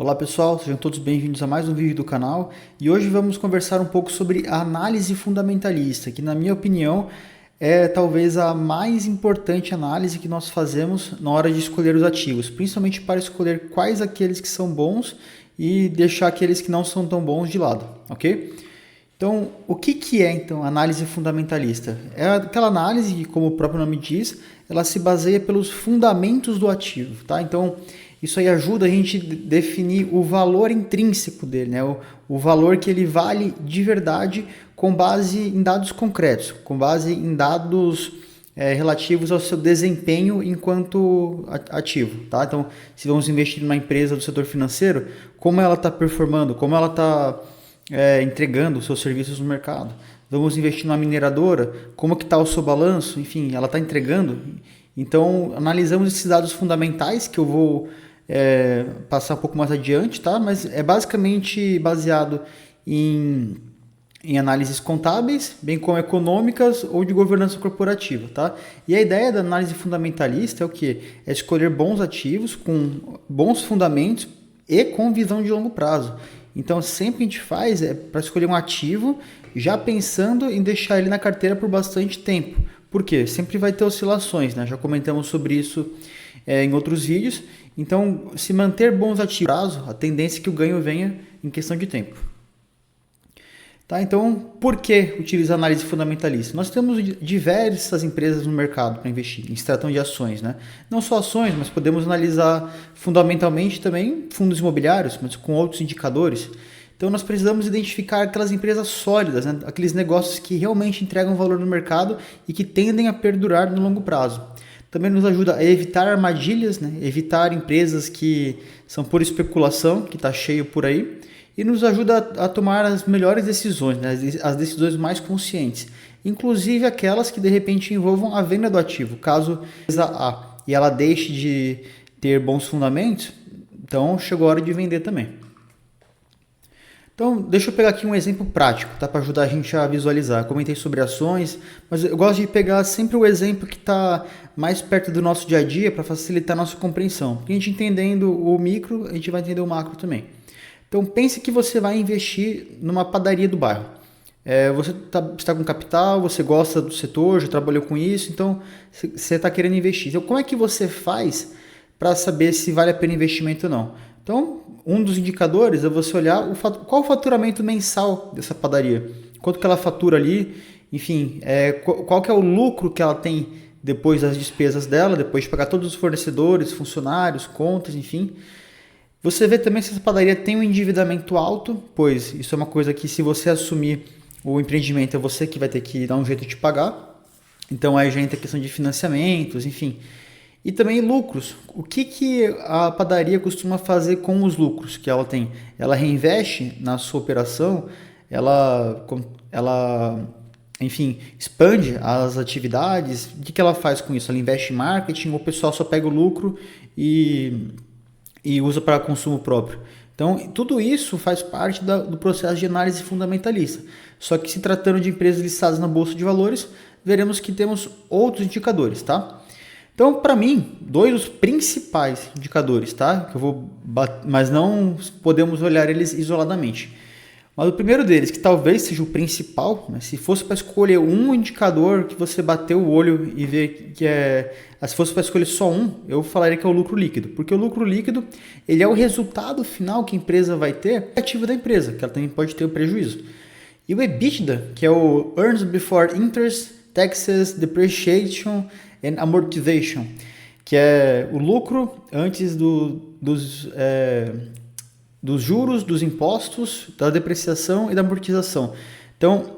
Olá pessoal, sejam todos bem-vindos a mais um vídeo do canal e hoje vamos conversar um pouco sobre a análise fundamentalista, que na minha opinião é talvez a mais importante análise que nós fazemos na hora de escolher os ativos, principalmente para escolher quais aqueles que são bons e deixar aqueles que não são tão bons de lado, ok? Então, o que é então análise fundamentalista? É aquela análise que, como o próprio nome diz, ela se baseia pelos fundamentos do ativo, tá? Então, isso aí ajuda a gente definir o valor intrínseco dele, né? O valor que ele vale de verdade com base em dados concretos, com base em dados relativos ao seu desempenho enquanto ativo, tá? Então, se vamos investir numa empresa do setor financeiro, como ela está performando, como ela está entregando os seus serviços no mercado. Vamos investir numa mineradora, como que está o seu balanço, enfim, ela está entregando. Então, analisamos esses dados fundamentais que eu vou passar um pouco mais adiante, tá? Mas é basicamente baseado em análises contábeis, bem como econômicas ou de governança corporativa, tá? E a ideia da análise fundamentalista é o quê? É escolher bons ativos com bons fundamentos e com visão de longo prazo. Então, sempre que a gente faz é para escolher um ativo já pensando em deixar ele na carteira por bastante tempo. Por quê? Sempre vai ter oscilações, né? Já comentamos sobre isso em outros vídeos. Então, se manter bons ativos a prazo, a tendência é que o ganho venha em questão de tempo. Tá? Então, por que utilizar análise fundamentalista? Nós temos diversas empresas no mercado para investir, em se tratando de ações, né? Não só ações, mas podemos analisar fundamentalmente também fundos imobiliários, mas com outros indicadores. Então, nós precisamos identificar aquelas empresas sólidas, né? Aqueles negócios que realmente entregam valor no mercado e que tendem a perdurar no longo prazo. Também nos ajuda a evitar armadilhas, né? Evitar empresas que são por especulação, que está cheio por aí. E nos ajuda a tomar as melhores decisões, né? As decisões mais conscientes, inclusive aquelas que de repente envolvam a venda do ativo, caso a empresa A e ela deixe de ter bons fundamentos, então chegou a hora de vender também. Então, deixa eu pegar aqui um exemplo prático, tá? Para ajudar a gente a visualizar. Eu comentei sobre ações, mas eu gosto de pegar sempre o exemplo que está mais perto do nosso dia a dia para facilitar a nossa compreensão. Porque a gente entendendo o micro, a gente vai entender o macro também. Então, pense que você vai investir numa padaria do bairro. Você está com capital, você gosta do setor, já trabalhou com isso, então você está querendo investir. Então, como é que você faz para saber se vale a pena investimento ou não? Então, um dos indicadores é você olhar qual o faturamento mensal dessa padaria. Quanto que ela fatura ali, enfim, qual que é o lucro que ela tem depois das despesas dela, depois de pagar todos os fornecedores, funcionários, contas, enfim. Você vê também se essa padaria tem um endividamento alto, pois isso é uma coisa que se você assumir o empreendimento é você que vai ter que dar um jeito de pagar. Então aí já entra a questão de financiamentos, enfim. E também lucros. O que a padaria costuma fazer com os lucros que ela tem? Ela reinveste na sua operação, enfim, expande as atividades. O que ela faz com isso? Ela investe em marketing ou o pessoal só pega o lucro e usa para consumo próprio. Então, tudo isso faz parte do processo de análise fundamentalista. Só que se tratando de empresas listadas na Bolsa de Valores, veremos que temos outros indicadores, tá? Então, para mim, dois dos principais indicadores, tá? Que eu vou mas não podemos olhar eles isoladamente. Mas o primeiro deles, que talvez seja o principal, mas se fosse para escolher um indicador que você bateu o olho e ver que se fosse para escolher só um, eu falaria que é o lucro líquido, porque o lucro líquido ele é o resultado final que a empresa vai ter ativo da empresa, que ela também pode ter o prejuízo. E o EBITDA, que é o Earnings Before Interest, Taxes, Depreciation and Amortization, que é o lucro antes dos juros, dos impostos, da depreciação e da amortização. Então,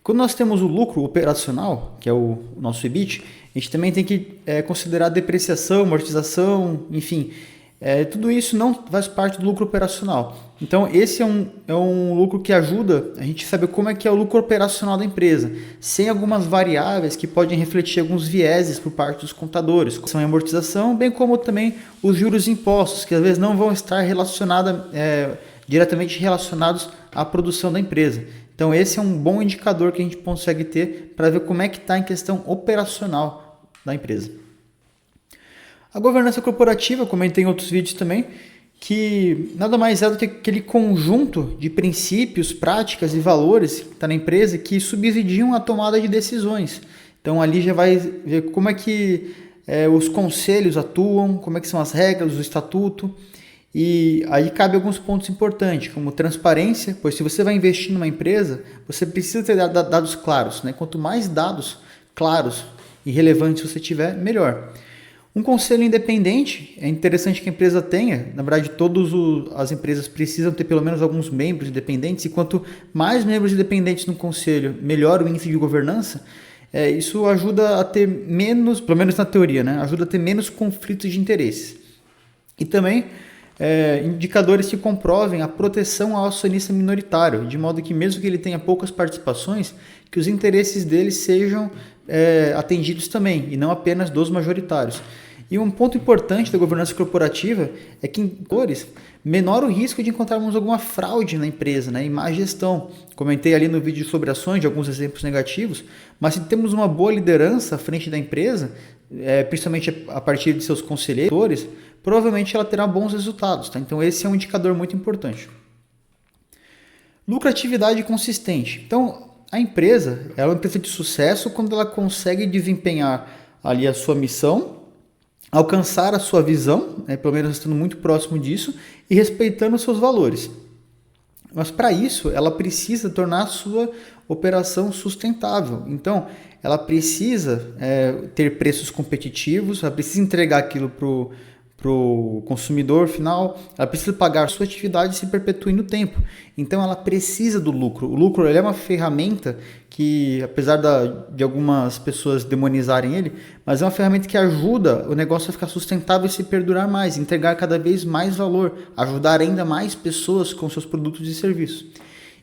quando nós temos o lucro operacional, que é o nosso EBIT, a gente também tem que considerar depreciação, amortização, enfim, tudo isso não faz parte do lucro operacional. Então, esse é um lucro que ajuda a gente a saber como é que é o lucro operacional da empresa, sem algumas variáveis que podem refletir alguns vieses por parte dos contadores, são a amortização, bem como também os juros e impostos, que às vezes não vão estar diretamente relacionados à produção da empresa. Então, esse é um bom indicador que a gente consegue ter para ver como é que está em questão operacional da empresa. A governança corporativa, comentei em outros vídeos também, que nada mais é do que aquele conjunto de princípios, práticas e valores que está na empresa que subsidiam a tomada de decisões. Então ali já vai ver como é que os conselhos atuam, como é que são as regras, o estatuto, e aí cabe alguns pontos importantes, como transparência, pois se você vai investir numa empresa, você precisa ter dados claros, né? Quanto mais dados claros e relevantes você tiver, melhor. Um conselho independente, é interessante que a empresa tenha, na verdade todas as empresas precisam ter pelo menos alguns membros independentes, e quanto mais membros independentes no conselho, melhor o índice de governança. Isso ajuda a ter menos, pelo menos na teoria, né? Ajuda a ter menos conflitos de interesses. E também indicadores que comprovem a proteção ao acionista minoritário, de modo que mesmo que ele tenha poucas participações, que os interesses dele sejam atendidos também, e não apenas dos majoritários. E um ponto importante da governança corporativa é que, em cores, menor o risco de encontrarmos alguma fraude na empresa, né, e má gestão. Comentei ali no vídeo sobre ações de alguns exemplos negativos, mas se temos uma boa liderança à frente da empresa, principalmente a partir de seus conselheiros, provavelmente ela terá bons resultados. Tá? Então esse é um indicador muito importante. Lucratividade consistente. Então a empresa é uma empresa de sucesso quando ela consegue desempenhar ali a sua missão, alcançar a sua visão, pelo menos estando muito próximo disso, e respeitando os seus valores. Mas para isso, ela precisa tornar a sua operação sustentável. Então, ela precisa ter preços competitivos, ela precisa entregar aquilo para o consumidor final, ela precisa pagar a sua atividade e se perpetue no tempo. Então, ela precisa do lucro. O lucro é uma ferramenta que, apesar de algumas pessoas demonizarem ele, mas é uma ferramenta que ajuda o negócio a ficar sustentável e se perdurar mais, entregar cada vez mais valor, ajudar ainda mais pessoas com seus produtos e serviços.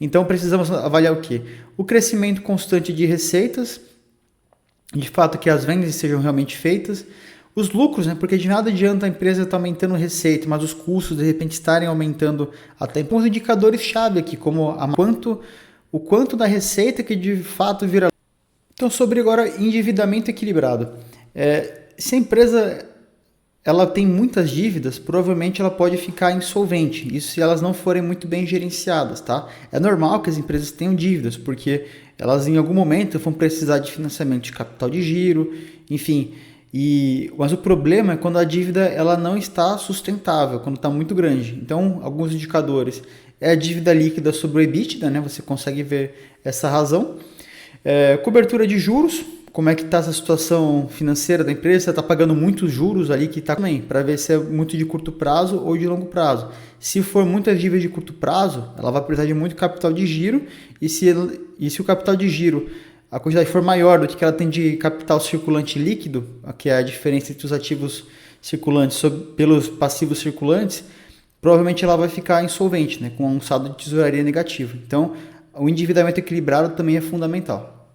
Então, precisamos avaliar o quê? O crescimento constante de receitas, de fato que as vendas sejam realmente feitas, os lucros, né? Porque de nada adianta a empresa estar aumentando receita, mas os custos de repente estarem aumentando até. Então, os indicadores-chave aqui, como o quanto da receita que de fato vira. Então, sobre agora endividamento equilibrado. Se a empresa ela tem muitas dívidas, provavelmente ela pode ficar insolvente. Isso se elas não forem muito bem gerenciadas, tá? É normal que as empresas tenham dívidas, porque elas em algum momento vão precisar de financiamento de capital de giro, enfim. Mas o problema é quando a dívida ela não está sustentável, quando está muito grande. Então, alguns indicadores é a dívida líquida sobre o EBITDA, né? Você consegue ver essa razão. Cobertura de juros, como é que está essa situação financeira da empresa, você está pagando muitos juros ali que está também, para ver se é muito de curto prazo ou de longo prazo. Se for muita dívida de curto prazo, ela vai precisar de muito capital de giro, e se o capital de giro, a quantidade for maior do que ela tem de capital circulante líquido, que é a diferença entre os ativos circulantes pelos passivos circulantes, provavelmente ela vai ficar insolvente, né, com um saldo de tesouraria negativo. Então, o endividamento equilibrado também é fundamental.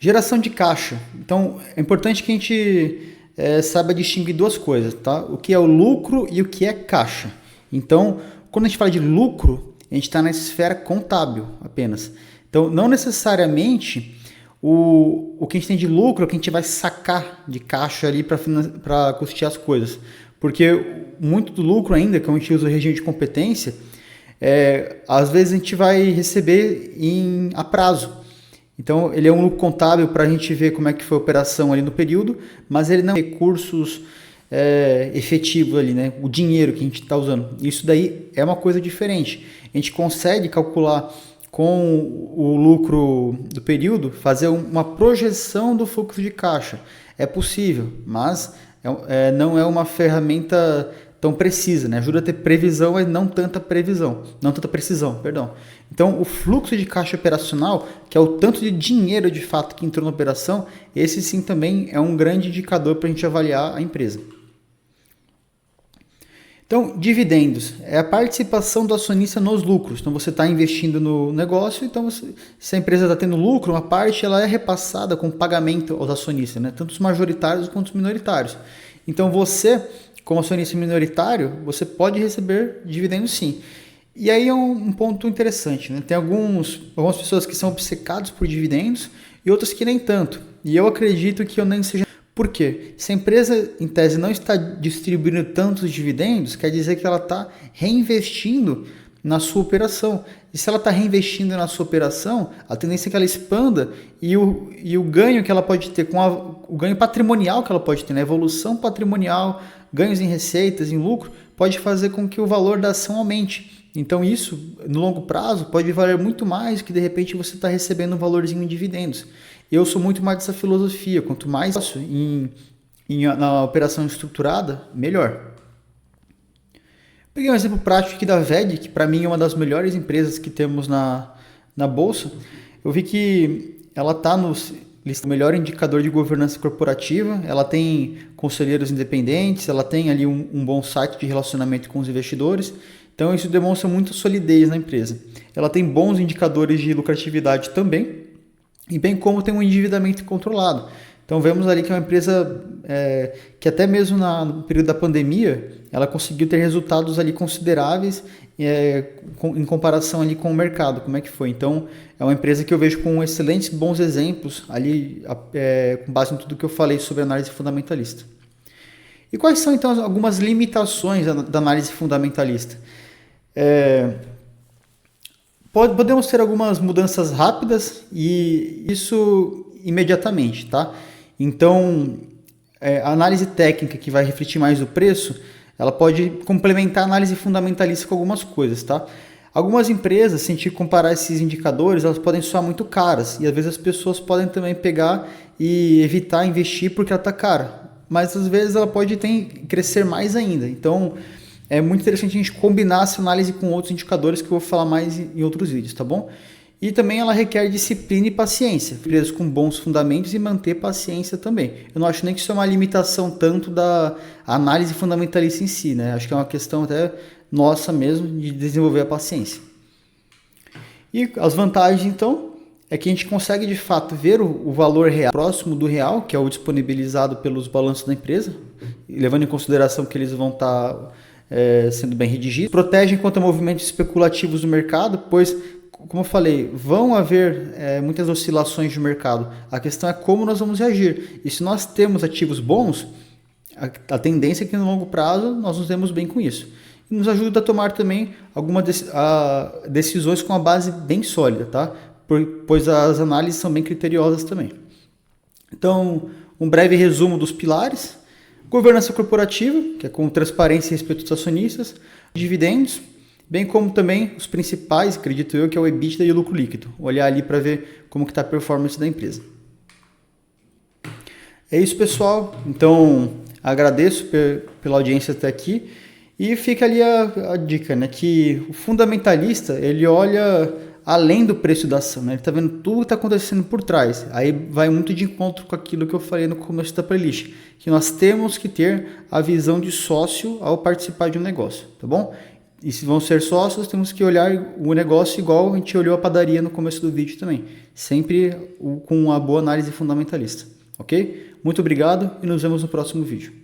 Geração de caixa. Então, é importante que a gente saiba distinguir duas coisas, tá? O que é o lucro e o que é caixa. Então, quando a gente fala de lucro, a gente está na esfera contábil apenas. Então, não necessariamente o que a gente tem de lucro é o que a gente vai sacar de caixa ali para custear as coisas. Porque muito do lucro ainda, como a gente usa o regime de competência, às vezes a gente vai receber a prazo. Então, ele é um lucro contábil para a gente ver como é que foi a operação ali no período, mas ele não tem recursos efetivos ali, né? O dinheiro que a gente está usando. Isso daí é uma coisa diferente. A gente consegue calcular com o lucro do período, fazer uma projeção do fluxo de caixa. É possível, mas não é uma ferramenta tão precisa, né? Ajuda a ter previsão, mas não tanta precisão, perdão. Então, o fluxo de caixa operacional, que é o tanto de dinheiro de fato que entrou na operação, esse sim também é um grande indicador para a gente avaliar a empresa. Então, dividendos é a participação do acionista nos lucros. Então, você está investindo no negócio, então se a empresa está tendo lucro, uma parte ela é repassada com pagamento aos acionistas, né? Tanto os majoritários quanto os minoritários. Então, você, como acionista minoritário, você pode receber dividendos sim. E aí é um ponto interessante, né? Tem algumas pessoas que são obcecadas por dividendos e outras que nem tanto. E eu acredito que eu nem seja. Por quê? Se a empresa, em tese, não está distribuindo tantos dividendos, quer dizer que ela está reinvestindo na sua operação. E se ela está reinvestindo na sua operação, a tendência é que ela expanda e o ganho que ela pode ter, o ganho patrimonial que ela pode ter, né? Evolução patrimonial, ganhos em receitas, em lucro, pode fazer com que o valor da ação aumente. Então isso, no longo prazo, pode valer muito mais que de repente você está recebendo um valorzinho em dividendos. Eu sou muito mais dessa filosofia, quanto mais na operação estruturada, melhor. Peguei um exemplo prático aqui da VEG, que para mim é uma das melhores empresas que temos na Bolsa. Eu vi que ela está no melhor indicador de governança corporativa, ela tem conselheiros independentes, ela tem ali um bom site de relacionamento com os investidores, então isso demonstra muita solidez na empresa. Ela tem bons indicadores de lucratividade também, e bem como tem um endividamento controlado. Então vemos ali que é uma empresa que até mesmo no período da pandemia, ela conseguiu ter resultados ali consideráveis em comparação ali com o mercado, como é que foi. Então é uma empresa que eu vejo com excelentes bons exemplos ali, com base em tudo que eu falei sobre análise fundamentalista. E quais são então algumas limitações da análise fundamentalista? Podemos ter algumas mudanças rápidas e isso imediatamente, tá? Então, a análise técnica que vai refletir mais o preço, ela pode complementar a análise fundamentalista com algumas coisas, tá? Algumas empresas, se a gente comparar esses indicadores, elas podem soar muito caras e às vezes as pessoas podem também pegar e evitar investir porque ela está cara, mas às vezes ela pode crescer mais ainda. Então, é muito interessante a gente combinar essa análise com outros indicadores que eu vou falar mais em outros vídeos, tá bom? E também ela requer disciplina e paciência, empresas com bons fundamentos e manter paciência também. Eu não acho nem que isso é uma limitação tanto da análise fundamentalista em si, né? Acho que é uma questão até nossa mesmo de desenvolver a paciência. E as vantagens, então, é que a gente consegue de fato ver o valor real próximo do real, que é o disponibilizado pelos balanços da empresa, levando em consideração que eles vão estar sendo bem redigidos. Protegem contra movimentos especulativos do mercado, pois, como eu falei, vão haver muitas oscilações de mercado. A questão é como nós vamos reagir. E se nós temos ativos bons, a tendência é que no longo prazo nós nos demos bem com isso. E nos ajuda a tomar também algumas decisões com uma base bem sólida, tá? Pois as análises são bem criteriosas também. Então, um breve resumo dos pilares. Governança corporativa, que é com transparência e respeito dos acionistas. Dividendos, bem como também os principais, acredito eu, que é o EBITDA e o lucro líquido. Olhar ali para ver como que está a performance da empresa. É isso, pessoal. Então, agradeço pela audiência até aqui. E fica ali a dica, né? Que o fundamentalista, ele olha além do preço da ação, né? Ele está vendo tudo que está acontecendo por trás. Aí vai muito de encontro com aquilo que eu falei no começo da playlist, que nós temos que ter a visão de sócio ao participar de um negócio, tá bom? E se vão ser sócios, temos que olhar o negócio igual a gente olhou a padaria no começo do vídeo também, sempre com uma boa análise fundamentalista, ok? Muito obrigado e nos vemos no próximo vídeo.